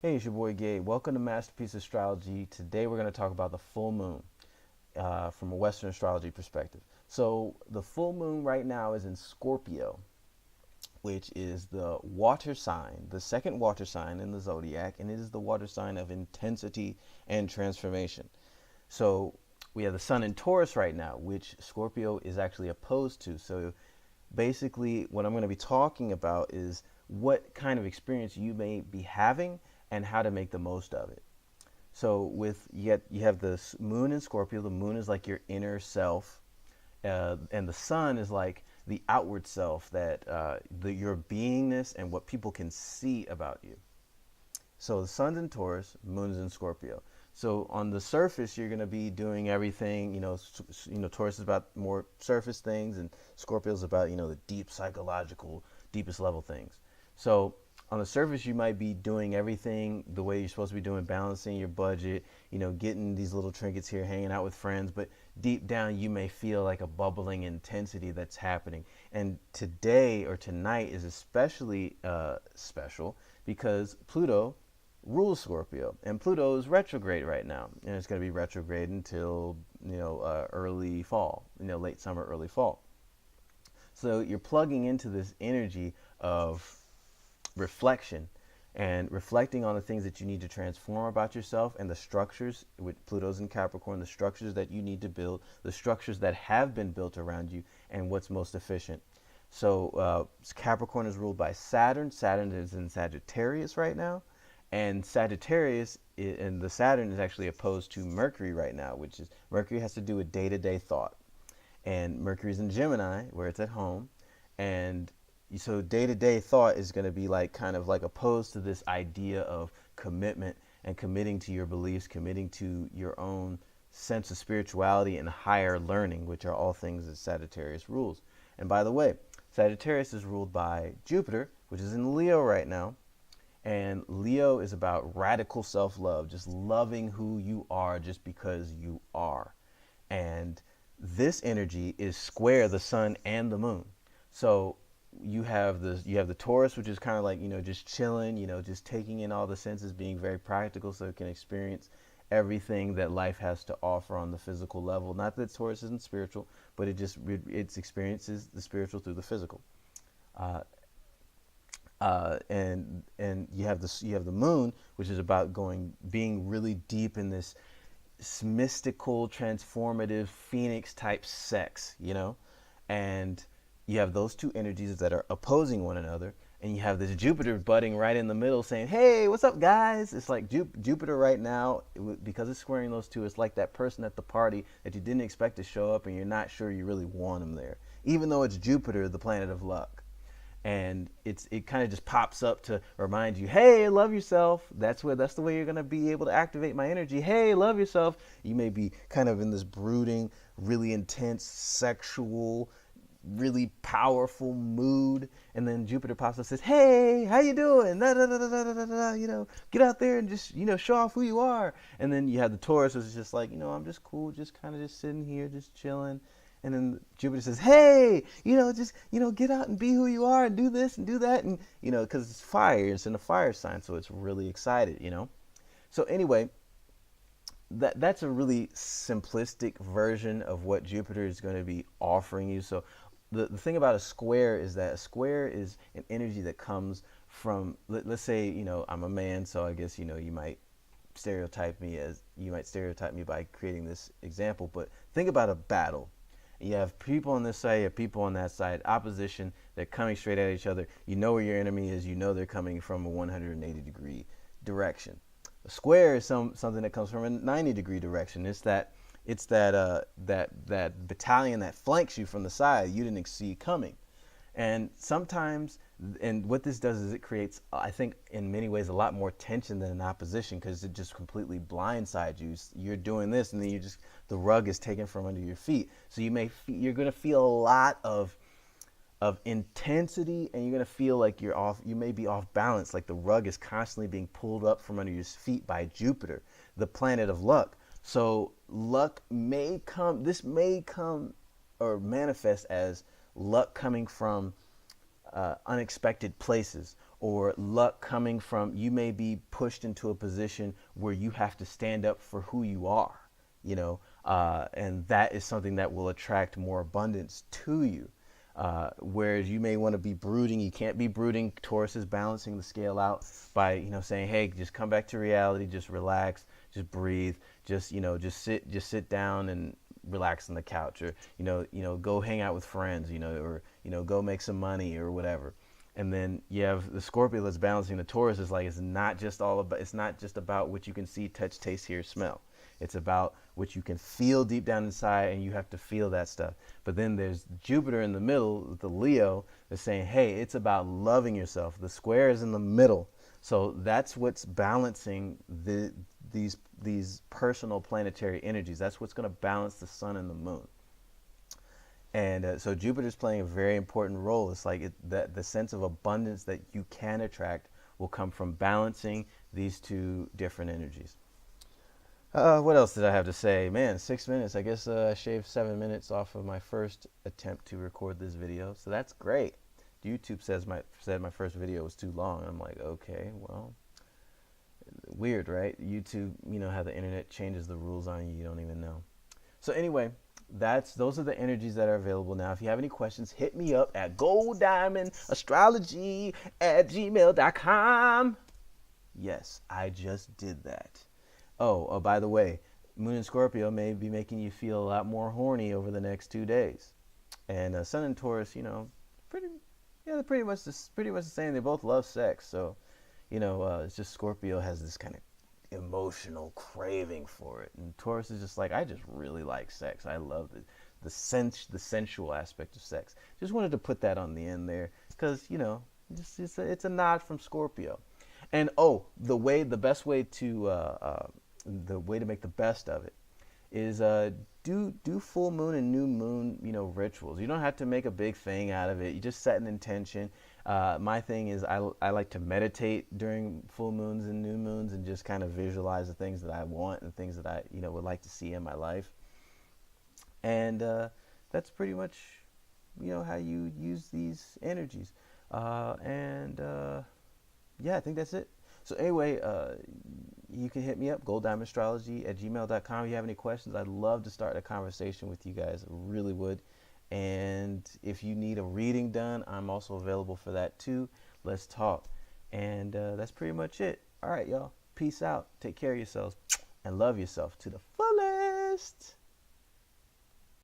Hey, it's your boy Gabe. Welcome to Masterpiece Astrology. Today we're going to talk about the full moon from a Western astrology perspective. So, the full moon right now is in Scorpio, which is the water sign, the second water sign in the zodiac, and it is the water sign of intensity and transformation. So, we have the sun in Taurus right now, which Scorpio is actually opposed to. So, basically, what I'm going to be talking about is what kind of experience you may be having and how to make the most of it. So you have the moon in Scorpio. The moon is like your inner self, and the sun is like the outward self, that your beingness and what people can see about you. So the sun's in Taurus, moon's in Scorpio. So on the surface, you're going to be doing everything. Taurus is about more surface things, and Scorpio is about the deep psychological, deepest level things. So on the surface, you might be doing everything the way you're supposed to be doing, balancing your budget, getting these little trinkets here, hanging out with friends. But deep down, you may feel like a bubbling intensity that's happening. And today or tonight is especially special because Pluto rules Scorpio, and Pluto is retrograde right now, and it's going to be retrograde until early fall, late summer, early fall. So you're plugging into this energy of reflection and reflecting on the things that you need to transform about yourself and the structures with Pluto's in Capricorn, the structures that you need to build, the structures that have been built around you, and what's most efficient. So Capricorn is ruled by Saturn. Saturn is in Sagittarius right now, and and the Saturn is actually opposed to Mercury right now, which is Mercury has to do with day-to-day thought, and Mercury's in Gemini where it's at home, and so day-to-day thought is going to be like kind of like opposed to this idea of commitment and committing to your beliefs, committing to your own sense of spirituality and higher learning, which are all things that Sagittarius rules. And by the way, Sagittarius is ruled by Jupiter, which is in Leo right now, and Leo is about radical self-love, just loving who you are just because you are. And this energy is square the sun and the moon. So you have the Taurus, which is kind of like just chilling, just taking in all the senses, being very practical, so it can experience everything that life has to offer on the physical level. Not that Taurus isn't spiritual, but it experiences the spiritual through the physical. Uh, and you have the moon, which is about being really deep in this mystical, transformative, phoenix type sex. And you have those two energies that are opposing one another, and you have this Jupiter butting right in the middle saying, hey, what's up, guys? It's like Jupiter right now, because it's squaring those two. It's like that person at the party that you didn't expect to show up, and you're not sure you really want them there, even though it's Jupiter, the planet of luck. And it kind of just pops up to remind you, hey, love yourself. That's the way you're going to be able to activate my energy. Hey, love yourself. You may be kind of in this brooding, really intense, sexual, really powerful mood, and then Jupiter pops up and says, hey, how you doing? Da, da, da, da, da, da, da, get out there and just show off who you are. And then you have the Taurus, which is just like, I'm just cool, just kind of just sitting here, just chilling. And then Jupiter says, hey, just get out and be who you are and do this and do that. And because it's fire, it's in a fire sign, so it's really excited. So anyway, that's a really simplistic version of what Jupiter is going to be offering you. So the thing about a square is that a square is an energy that comes from, let's say, I'm a man, so I guess, you might stereotype me by creating this example. But think about a battle. You have people on this side, you have people on that side, opposition, they're coming straight at each other. You know where your enemy is, they're coming from a 180-degree direction. A square is something that comes from a 90-degree direction. That battalion that flanks you from the side you didn't see coming. And sometimes, and what this does is it creates, I think, in many ways, a lot more tension than an opposition, because it just completely blindsides you. You're doing this, and then the rug is taken from under your feet. So you're going to feel a lot of intensity, and you're going to feel like you may be off balance, like the rug is constantly being pulled up from under your feet by Jupiter, the planet of luck. So this may come or manifest as luck coming from unexpected places, or luck coming from, you may be pushed into a position where you have to stand up for who you are, and that is something that will attract more abundance to you. Whereas you may want to be brooding, you can't be brooding. Taurus is balancing the scale out by, saying, hey, just come back to reality, just relax, just breathe, just sit down and relax on the couch, or go hang out with friends, or go make some money or whatever. And then you have the Scorpio that's balancing the Taurus. Is like, it's not just about what you can see, touch, taste, hear, smell. It's about what you can feel deep down inside, and you have to feel that stuff. But then there's Jupiter in the middle, the Leo, that's saying, hey, it's about loving yourself. The square is in the middle. So that's what's balancing these personal planetary energies. That's what's going to balance the sun and the moon. And so Jupiter's playing a very important role. It's like that the sense of abundance that you can attract will come from balancing these two different energies. What else did I have to say? Man, 6 minutes. I guess I shaved 7 minutes off of my first attempt to record this video. So that's great. YouTube said my first video was too long. I'm like, okay, well, weird, right? YouTube, how the internet changes the rules on you. You don't even know. So anyway, those are the energies that are available now. If you have any questions, hit me up at golddiamondastrology@gmail.com. Yes, I just did that. Oh, by the way, Moon in Scorpio may be making you feel a lot more horny over the next 2 days. And Sun in Taurus, they're pretty much the same. They both love sex. So, it's just Scorpio has this kind of emotional craving for it, and Taurus is just like, I just really like sex. I love the sensual aspect of sex. Just wanted to put that on the end there because it's a nod from Scorpio. And the best way to make the best of it is do full moon and new moon rituals. You don't have to make a big thing out of it. You just set an intention. My thing is I like to meditate during full moons and new moons and just kind of visualize the things that I want and things that I would like to see in my life. And that's pretty much how you use these energies. Yeah, I think that's it. So anyway, you can hit me up, golddiamondastrology@gmail.com. If you have any questions, I'd love to start a conversation with you guys. I really would. And if you need a reading done, I'm also available for that too. Let's talk. And that's pretty much it. All right, y'all. Peace out. Take care of yourselves and love yourself to the fullest.